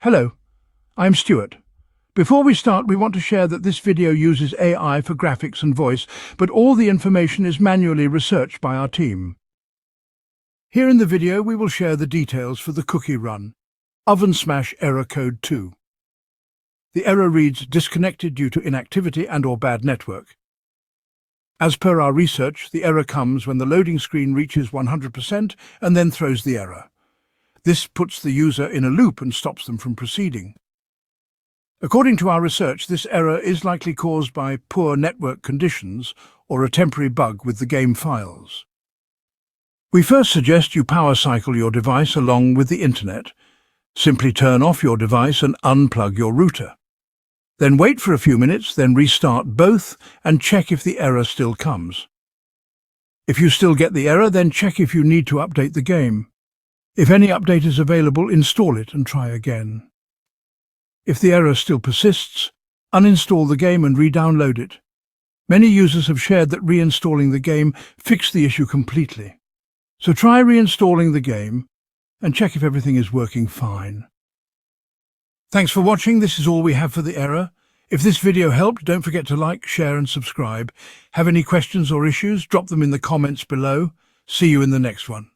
Hello, I'm Stuart. Before we start, we want to share that this video uses AI for graphics and voice, but all the information is manually researched by our team. Here in the video, we will share the details for the cookie run. OvenSmash error code 2. The error reads disconnected due to inactivity and/or bad network. As per our research, the error comes when the loading screen reaches 100% and then throws the error. This puts the user in a loop and stops them from proceeding. According to our research, this error is likely caused by poor network conditions or a temporary bug with the game files. We first suggest you power cycle your device along with the internet. Simply turn off your device and unplug your router. Then wait for a few minutes, then restart both and check if the error still comes. If you still get the error, then check if you need to update the game. If any update is available, install it and try again. If the error still persists, uninstall the game and re-download it. Many users have shared that reinstalling the game fixed the issue completely. So try reinstalling the game and check if everything is working fine. Thanks for watching. This is all we have for the error. If this video helped, don't forget to like, share and subscribe. Have any questions or issues? Drop them in the comments below. See you in the next one.